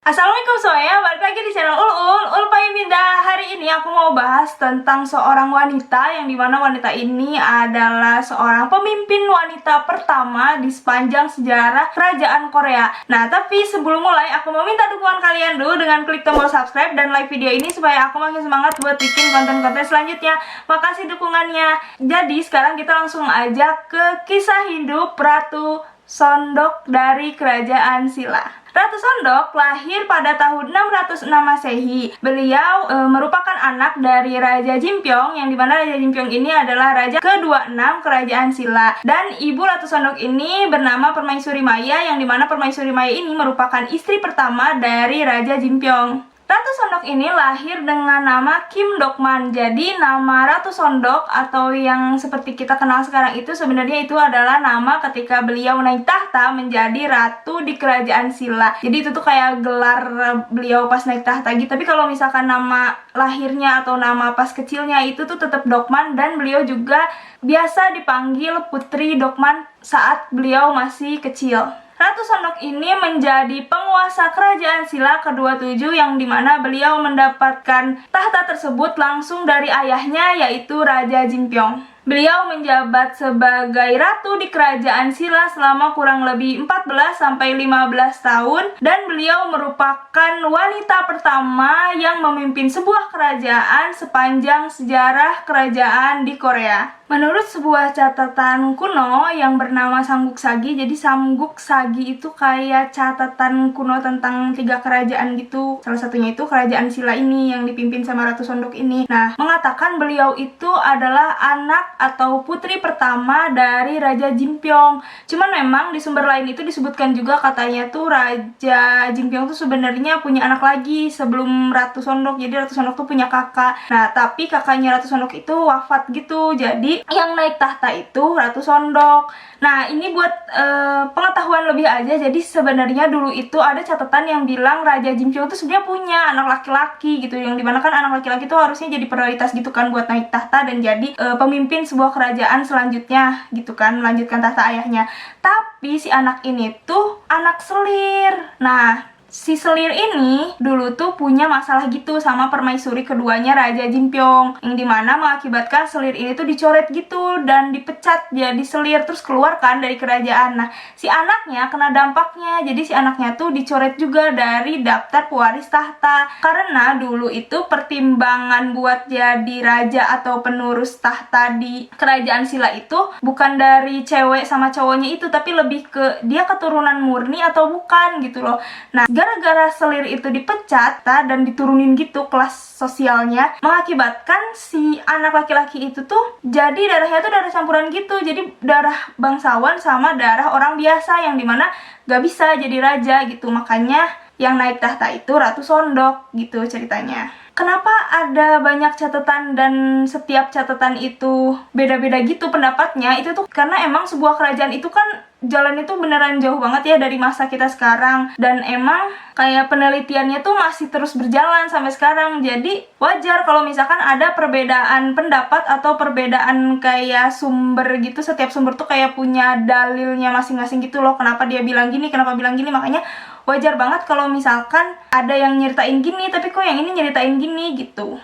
Assalamualaikum semuanya, balik lagi di channel Ul Paiminda. Hari ini aku mau bahas tentang seorang wanita yang dimana wanita ini adalah seorang pemimpin wanita pertama di sepanjang sejarah kerajaan Korea. Nah, tapi sebelum mulai aku mau minta dukungan kalian dulu dengan klik tombol subscribe dan like video ini supaya aku makin semangat buat bikin konten-konten selanjutnya. Makasih dukungannya. Jadi sekarang kita langsung aja ke kisah hidup Ratu Sondok dari Kerajaan Silla. Ratu Sondok lahir pada tahun 606 Masehi. Beliau merupakan anak dari Raja Jimpyong, yang dimana Raja Jimpyong ini adalah raja ke-26 Kerajaan Silla. Dan ibu Ratu Sondok ini bernama Permaisuri Maya, yang dimana Permaisuri Maya ini merupakan istri pertama dari Raja Jimpyong. Ratu Sondok ini lahir dengan nama Kim Dokman. Jadi nama Ratu Sondok atau yang seperti kita kenal sekarang itu sebenarnya itu adalah nama ketika beliau naik tahta menjadi ratu di Kerajaan Silla. Jadi itu tuh kayak gelar beliau pas naik tahta gitu. Tapi kalau misalkan nama lahirnya atau nama pas kecilnya itu tuh tetap Dokman, dan beliau juga biasa dipanggil Putri Dokman saat beliau masih kecil. Ratu Sondok ini menjadi penguasa Kerajaan Silla ke-27, yang dimana beliau mendapatkan tahta tersebut langsung dari ayahnya, yaitu Raja Jimpyong. Beliau menjabat sebagai ratu di Kerajaan Silla selama kurang lebih 14-15 tahun, dan beliau merupakan wanita pertama yang memimpin sebuah kerajaan sepanjang sejarah kerajaan di Korea. Menurut sebuah catatan kuno yang bernama Samguk Sagi, jadi Samguk Sagi itu kayak catatan kuno tentang 3 kerajaan gitu. Salah satunya itu Kerajaan Silla ini yang dipimpin sama Ratu Sondok ini. Nah, mengatakan beliau itu adalah anak atau putri pertama dari Raja Jimpyong. Cuman memang di sumber lain itu disebutkan juga katanya tuh Raja Jimpyong tuh sebenarnya punya anak lagi sebelum Ratu Sondok. Jadi Ratu Sondok tuh punya kakak. Nah, tapi kakaknya Ratu Sondok itu wafat gitu. Jadi yang naik tahta itu Ratu Sondok. Nah, ini buat pengetahuan lebih aja. Jadi sebenarnya dulu itu ada catatan yang bilang Raja Jimpyong tuh sebenarnya punya anak laki-laki gitu, yang dimana kan anak laki-laki tuh harusnya jadi prioritas gitu kan buat naik tahta dan jadi pemimpin sebuah kerajaan selanjutnya gitu kan, melanjutkan tahta ayahnya. Tapi si anak ini tuh anak selir. Nah, si selir ini dulu tuh punya masalah gitu sama permaisuri keduanya Raja Jimpyong, yang dimana mengakibatkan selir ini tuh dicoret gitu dan dipecat jadi selir, terus keluar kan dari kerajaan. Nah, si anaknya kena dampaknya, jadi si anaknya tuh dicoret juga dari daftar pewaris tahta, karena dulu itu pertimbangan buat jadi raja atau penurus tahta di Kerajaan Silla itu bukan dari cewek sama cowoknya itu, tapi lebih ke dia keturunan murni atau bukan gitu loh. Nah, gara-gara selir itu dipecat dan diturunin gitu kelas sosialnya, mengakibatkan si anak laki-laki itu tuh jadi darahnya tuh darah campuran gitu, jadi darah bangsawan sama darah orang biasa, yang dimana gak bisa jadi raja gitu. Makanya yang naik tahta itu Ratu Sondok gitu ceritanya. Kenapa ada banyak catatan dan setiap catatan itu beda-beda gitu pendapatnya? Itu tuh karena emang sebuah kerajaan itu kan jalan itu beneran jauh banget ya dari masa kita sekarang, dan emang kayak penelitiannya tuh masih terus berjalan sampai sekarang. Jadi wajar kalau misalkan ada perbedaan pendapat atau perbedaan kayak sumber gitu. Setiap sumber tuh kayak punya dalilnya masing-masing gitu loh, kenapa dia bilang gini, kenapa bilang gini. Makanya wajar banget kalau misalkan ada yang nyeritain gini tapi kok yang ini nyeritain gini gitu.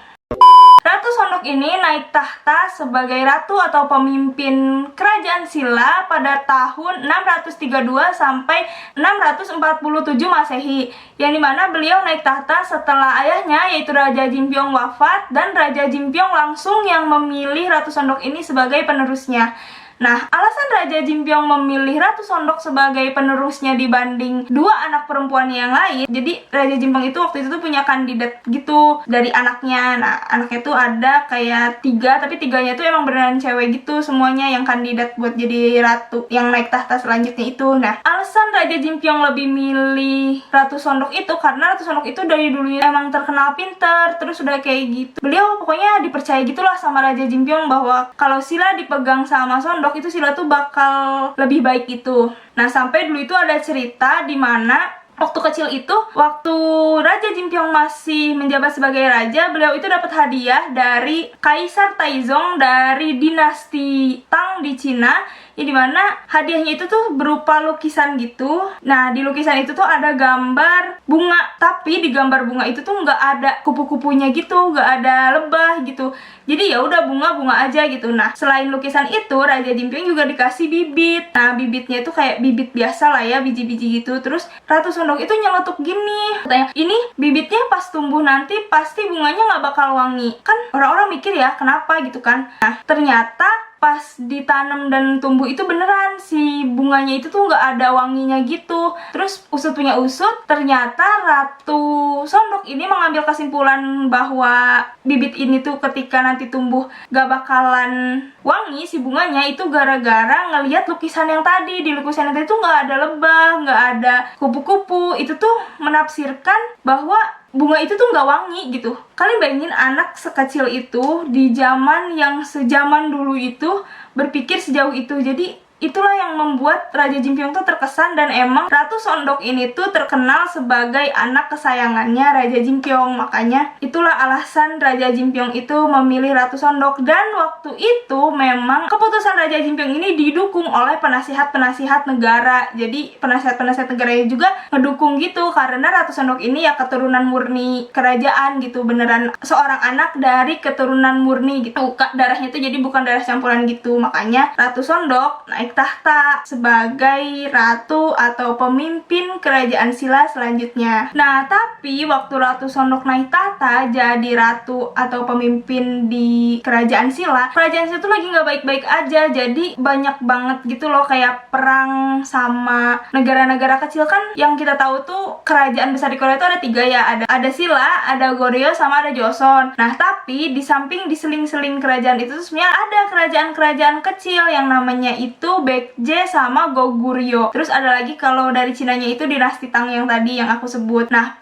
Ratu Sondok ini naik tahta sebagai ratu atau pemimpin Kerajaan Silla pada tahun 632 sampai 647 Masehi, yang dimana beliau naik tahta setelah ayahnya yaitu Raja Jimpyong wafat, dan Raja Jimpyong langsung yang memilih Ratu Sondok ini sebagai penerusnya. Nah, alasan Raja Jimpyong memilih Ratu Sondok sebagai penerusnya dibanding 2 anak perempuannya yang lain, jadi Raja Jimpyong itu waktu itu tuh punya kandidat gitu dari anaknya. Nah, anaknya tuh ada kayak 3, tapi 3-nya tuh emang beneran cewek gitu semuanya yang kandidat buat jadi ratu yang naik tahta selanjutnya itu. Nah, alasan Raja Jimpyong lebih milih Ratu Sondok itu karena Ratu Sondok itu dari dulu emang terkenal pinter, terus udah kayak gitu. Beliau pokoknya dipercaya gitulah sama Raja Jimpyong bahwa kalau Silla dipegang sama Sondok itu Silla tuh bakal lebih baik itu. Nah, sampai dulu itu ada cerita di mana waktu kecil itu, waktu Raja Jimpyong masih menjabat sebagai raja, beliau itu dapat hadiah dari Kaisar Taizong dari dinasti Tang di Cina, ya dimana hadiahnya itu tuh berupa lukisan gitu. Nah di lukisan itu tuh ada gambar bunga, tapi di gambar bunga itu tuh nggak ada kupu-kupunya gitu, nggak ada lebah gitu. Jadi ya udah bunga-bunga aja gitu. Nah selain lukisan itu, Raja Jimpiong juga dikasih bibit. Nah bibitnya itu kayak bibit biasa lah ya, biji-biji gitu. Terus Ratu Sondok itu nyeletuk gini, katanya, ini bibitnya pas tumbuh nanti pasti bunganya nggak bakal wangi. Kan orang-orang mikir ya kenapa gitu kan. Nah ternyata pas ditanam dan tumbuh itu beneran si bunganya itu tuh nggak ada wanginya gitu. Terus usut punya usut, ternyata Ratu Sondok ini mengambil kesimpulan bahwa bibit ini tuh ketika nanti tumbuh gak bakalan wangi si bunganya itu gara-gara ngelihat lukisan yang tadi. Di lukisan itu tuh nggak ada lebah, nggak ada kupu-kupu. Itu tuh menafsirkan bahwa bunga itu tuh nggak wangi gitu. Kalian bayangin anak sekecil itu di zaman yang sejaman dulu itu berpikir sejauh itu. Jadi itulah yang membuat Raja Jimpiong tuh terkesan, dan emang Ratu Sondok ini tuh terkenal sebagai anak kesayangannya Raja Jimpiong. Makanya itulah alasan Raja Jimpiong itu memilih Ratu Sondok. Dan waktu itu memang keputusan Raja Jimpiong ini didukung oleh penasihat-penasihat negara. Jadi penasihat-penasihat negara juga ngedukung gitu, karena Ratu Sondok ini ya keturunan murni kerajaan gitu, beneran seorang anak dari keturunan murni gitu. Darahnya itu jadi bukan darah campuran gitu. Makanya Ratu Sondok naik tahta sebagai ratu atau pemimpin kerajaan Silla selanjutnya. Nah, tapi waktu Ratu Sondok naik tahta jadi ratu atau pemimpin di kerajaan Silla itu lagi nggak baik-baik aja. Jadi banyak banget gitu loh kayak perang sama negara-negara kecil. Kan yang kita tahu tuh kerajaan besar di Korea itu ada 3 ya, ada Silla, ada Goryeo, sama ada Joseon. Nah, tapi di samping di seling-seling kerajaan itu sebenarnya ada kerajaan-kerajaan kecil yang namanya itu Baekje sama Goguryeo. Terus ada lagi kalau dari Cinanya itu dinasti Tang yang tadi yang aku sebut. Nah,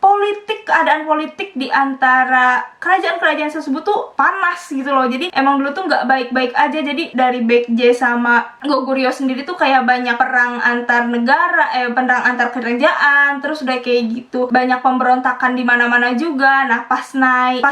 keadaan politik di antara kerajaan-kerajaan tersebut tuh panas gitu loh. Jadi emang dulu tuh nggak baik-baik aja. Jadi dari Baekje sama Goguryeo sendiri tuh kayak banyak perang antar negara, perang antar kerajaan. Terus udah kayak gitu banyak pemberontakan di mana-mana juga. Nah, pas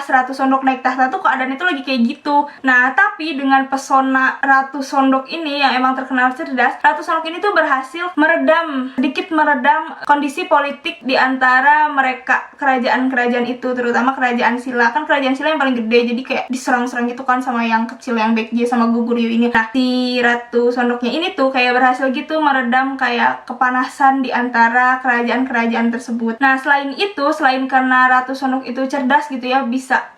Ratu Sondok naik tahta tuh keadaan itu lagi kayak gitu. Nah, tapi dengan pesona Ratu Sondok ini yang emang terkenal cerdas, Ratu Sondok ini tuh berhasil sedikit meredam kondisi politik di antara mereka kerajaan-kerajaan itu, terutama kerajaan Silla. Kan kerajaan Silla yang paling gede, jadi kayak diserang-serang gitu kan sama yang kecil, yang Baekje sama Goguryeo ini. Nah, si Ratu Sondoknya ini tuh kayak berhasil gitu meredam kayak kepanasan di antara kerajaan-kerajaan tersebut. Nah, selain karena Ratu Sondok itu cerdas gitu ya,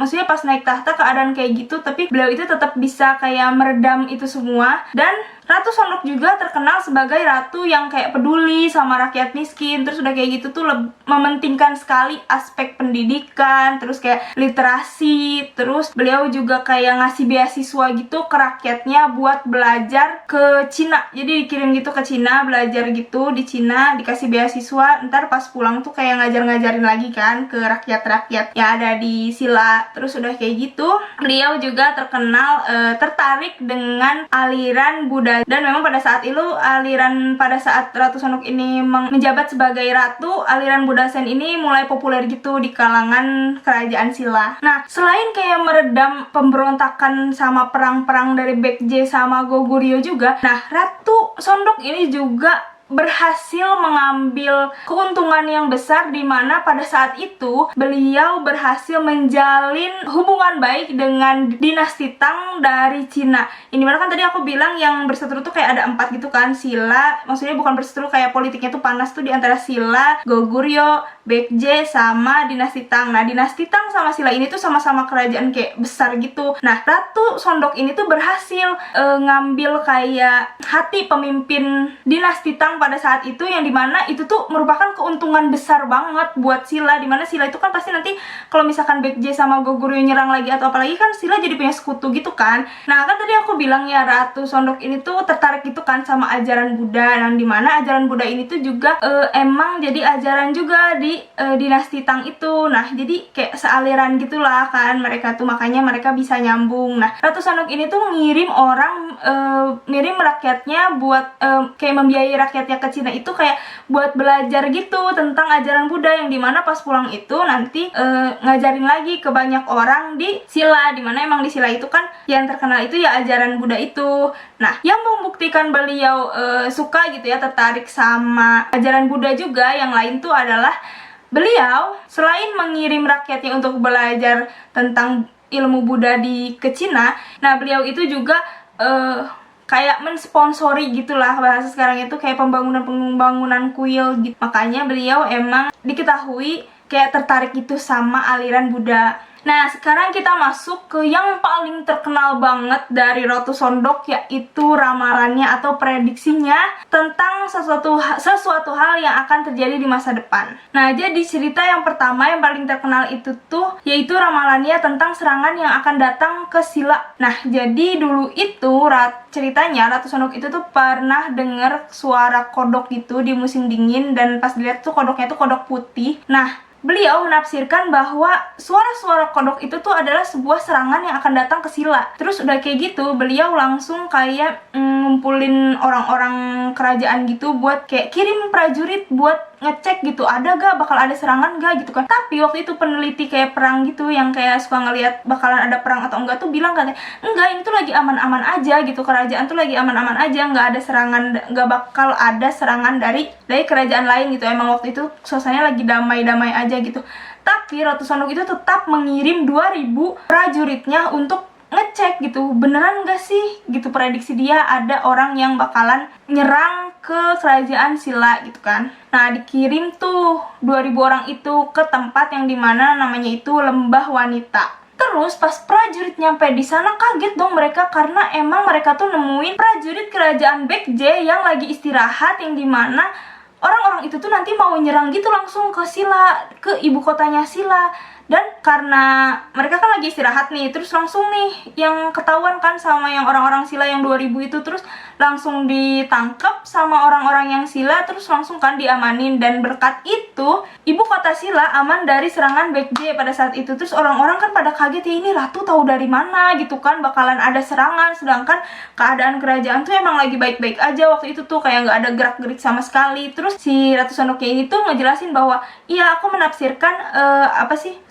maksudnya pas naik tahta keadaan kayak gitu, tapi beliau itu tetap bisa kayak meredam itu semua. Dan Ratu Sondok juga terkenal sebagai ratu yang kayak peduli sama rakyat miskin. Terus udah kayak gitu tuh mementingkan sekali aspek pendidikan, terus kayak literasi. Terus beliau juga kayak ngasih beasiswa gitu ke rakyatnya buat belajar ke Cina. Jadi dikirim gitu ke Cina, belajar gitu di Cina, dikasih beasiswa. Ntar pas pulang tuh kayak ngajarin lagi kan ke rakyat-rakyat yang ada di Silla. Terus udah kayak gitu beliau juga terkenal tertarik dengan aliran Buddha. Dan memang pada saat Ratu Sondok ini menjabat sebagai ratu, aliran Buddha Zen ini mulai populer gitu di kalangan kerajaan Silla. Nah, selain kayak meredam pemberontakan sama perang-perang dari Baekje sama Goguryeo juga, nah Ratu Sondok ini juga berhasil mengambil keuntungan yang besar, di mana pada saat itu beliau berhasil menjalin hubungan baik dengan dinasti Tang dari Cina. Ini mana kan tadi aku bilang yang berseteru tuh kayak ada 4 gitu kan, Silla, maksudnya bukan berseteru kayak politiknya tuh panas tuh di antara Silla, Goguryeo, Baekje sama dinasti Tang. Nah, dinasti Tang sama Silla ini tuh sama-sama kerajaan kayak besar gitu. Nah, Ratu Sondok ini tuh berhasil ngambil kayak hati pemimpin dinasti Tang pada saat itu, yang dimana itu tuh merupakan keuntungan besar banget buat Silla. Dimana Silla itu kan pasti nanti kalau misalkan Baekje sama Goguryeo nyerang lagi atau apalagi kan Silla jadi punya sekutu gitu kan. Nah, kan tadi aku bilang ya Ratu Sondok ini tuh tertarik gitu kan sama ajaran Buddha, dan dimana ajaran Buddha ini tuh juga emang jadi ajaran juga di dari dinasti Tang itu. Nah, jadi kayak sealiran gitulah kan mereka tuh, makanya mereka bisa nyambung. Nah, Ratu Sonok ini tuh ngirim orang, ngirim rakyatnya buat kayak membiayai rakyatnya ke Cina itu kayak buat belajar gitu tentang ajaran Buddha, yang dimana pas pulang itu nanti ngajarin lagi ke banyak orang di Silla, dimana emang di Silla itu kan yang terkenal itu ya ajaran Buddha itu. Nah, yang membuktikan beliau suka gitu ya, tertarik sama ajaran Buddha juga yang lain tuh adalah beliau selain mengirim rakyatnya untuk belajar tentang ilmu Buddha ke Cina, nah beliau itu juga kayak mensponsori gitulah, bahasa sekarang itu kayak pembangunan kuil gitu. Makanya beliau emang diketahui kayak tertarik gitu sama aliran Buddha. Nah, sekarang kita masuk ke yang paling terkenal banget dari Ratu Sondok, yaitu ramalannya atau prediksinya tentang sesuatu hal yang akan terjadi di masa depan. Nah, jadi cerita yang pertama yang paling terkenal itu tuh yaitu ramalannya tentang serangan yang akan datang ke Silla. Nah, jadi dulu itu ceritanya Ratu Sondok itu tuh pernah dengar suara kodok gitu di musim dingin, dan pas dilihat tuh kodoknya tuh kodok putih. Nah, beliau menafsirkan bahwa suara-suara kodok itu tuh adalah sebuah serangan yang akan datang ke Silla. Terus udah kayak gitu, beliau langsung kayak ngumpulin orang-orang kerajaan gitu buat kayak kirim prajurit buat ngecek gitu, ada gak, bakal ada serangan gak gitu kan. Tapi waktu itu peneliti kayak perang gitu yang kayak suka ngelihat bakalan ada perang atau enggak tuh bilang katanya, enggak, ini tuh lagi aman-aman aja gitu, kerajaan tuh lagi aman-aman aja, nggak ada serangan, nggak bakal ada serangan dari kerajaan lain gitu. Emang waktu itu suasananya lagi damai-damai aja gitu. Tapi Ratu Sondok itu tetap mengirim 2000 prajuritnya untuk ngecek gitu, beneran gak sih gitu prediksi dia ada orang yang bakalan nyerang ke kerajaan Silla gitu kan. Nah, dikirim tuh 2000 orang itu ke tempat yang dimana namanya itu Lembah Wanita. Terus pas prajurit nyampe di sana kaget dong mereka, karena emang mereka tuh nemuin prajurit kerajaan Baekje yang lagi istirahat, yang dimana orang-orang itu tuh nanti mau nyerang gitu langsung ke Silla, ke ibu kotanya Silla. Dan karena mereka kan lagi istirahat nih, terus langsung nih yang ketahuan kan sama yang orang-orang Silla yang 2000 itu, terus langsung ditangkap sama orang-orang yang Silla, terus langsung kan diamanin. Dan berkat itu ibu kota Silla aman dari serangan Baekje pada saat itu. Terus orang-orang kan pada kaget, ya ini ratu tahu dari mana gitu kan bakalan ada serangan, sedangkan keadaan kerajaan tuh emang lagi baik-baik aja waktu itu tuh, kayak nggak ada gerak-gerik sama sekali. Terus si Ratu Sondoknya ini tuh ngejelasin bahwa iya, aku menafsirkan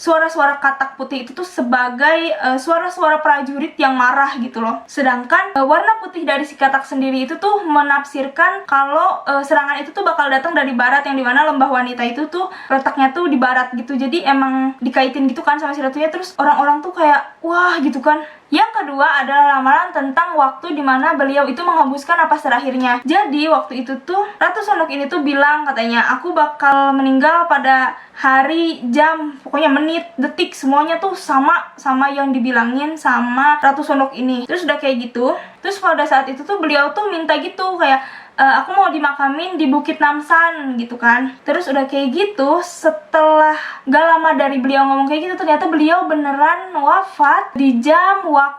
suara-suara katak putih itu tuh sebagai suara-suara prajurit yang marah gitu loh. Sedangkan warna putih dari si katak sendiri itu tuh menafsirkan kalau serangan itu tuh bakal datang dari barat, yang dimana Lembah Wanita itu tuh letaknya tuh di barat gitu. Jadi emang dikaitin gitu kan sama si ratunya. Terus orang-orang tuh kayak wah gitu kan. Yang kedua adalah ramalan tentang waktu dimana beliau itu menghembuskan napas terakhirnya. Jadi waktu itu tuh Ratu Sondok ini tuh bilang katanya, aku bakal meninggal pada hari, jam, pokoknya menit, detik, semuanya tuh sama yang dibilangin sama Ratu Sondok ini. Terus udah kayak gitu, terus pada saat itu tuh beliau tuh minta gitu kayak aku mau dimakamin di Bukit Namsan gitu kan. Terus udah kayak gitu, setelah gak lama dari beliau ngomong kayak gitu, ternyata beliau beneran wafat di jam, waktu,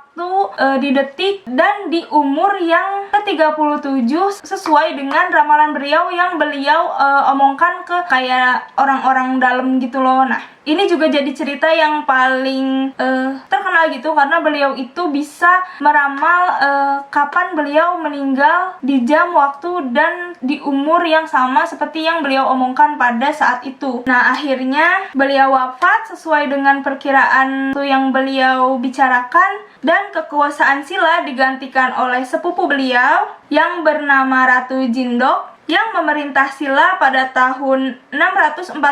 di detik, dan di umur yang ke-37 sesuai dengan ramalan beliau yang beliau omongkan ke kayak orang-orang dalam gitu loh. Nah, ini juga jadi cerita yang paling terkenal gitu, karena beliau itu bisa meramal kapan beliau meninggal di jam, waktu, dan di umur yang sama seperti yang beliau omongkan pada saat itu. Nah, akhirnya beliau wafat sesuai dengan perkiraan yang beliau bicarakan, dan kekuasaan Silla digantikan oleh sepupu beliau yang bernama Ratu Jindok yang memerintah Silla pada tahun 647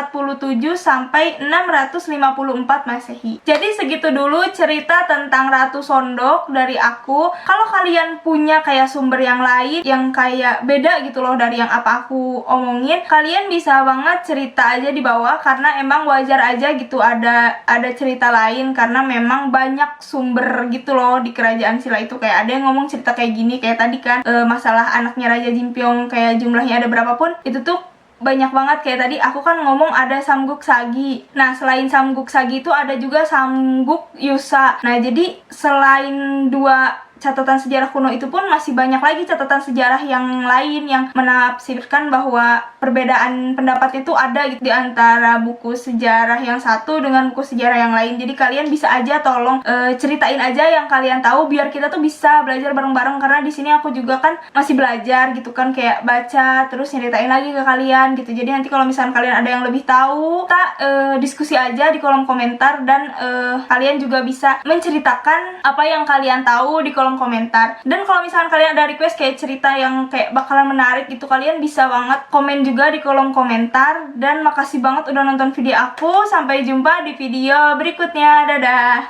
sampai 654 Masehi. Jadi segitu dulu cerita tentang Ratu Sondok dari aku. Kalau kalian punya kayak sumber yang lain yang kayak beda gitu loh dari yang apa aku omongin, kalian bisa banget cerita aja di bawah, karena emang wajar aja gitu ada cerita lain, karena memang banyak sumber gitu loh di kerajaan Silla itu. Kayak ada yang ngomong cerita kayak gini, kayak tadi kan masalah anaknya Raja Jinpyong kayak jumlahnya ada berapapun, itu tuh banyak banget. Kayak tadi aku kan ngomong ada Samguk Sagi. Nah, selain Samguk Sagi itu ada juga Samguk Yusa. Nah, jadi selain dua catatan sejarah kuno itu pun masih banyak lagi catatan sejarah yang lain yang menafsirkan bahwa perbedaan pendapat itu ada gitu di antara buku sejarah yang satu dengan buku sejarah yang lain. Jadi kalian bisa aja tolong ceritain aja yang kalian tahu biar kita tuh bisa belajar bareng-bareng, karena di sini aku juga kan masih belajar gitu kan, kayak baca terus nyeritain lagi ke kalian gitu. Jadi nanti kalau misalnya kalian ada yang lebih tahu, kita diskusi aja di kolom komentar, dan kalian juga bisa menceritakan apa yang kalian tahu di kolom komentar. Dan kalau misalnya kalian ada request kayak cerita yang kayak bakalan menarik gitu, kalian bisa banget komen juga di kolom komentar. Dan makasih banget udah nonton video aku, sampai jumpa di video berikutnya, dadah.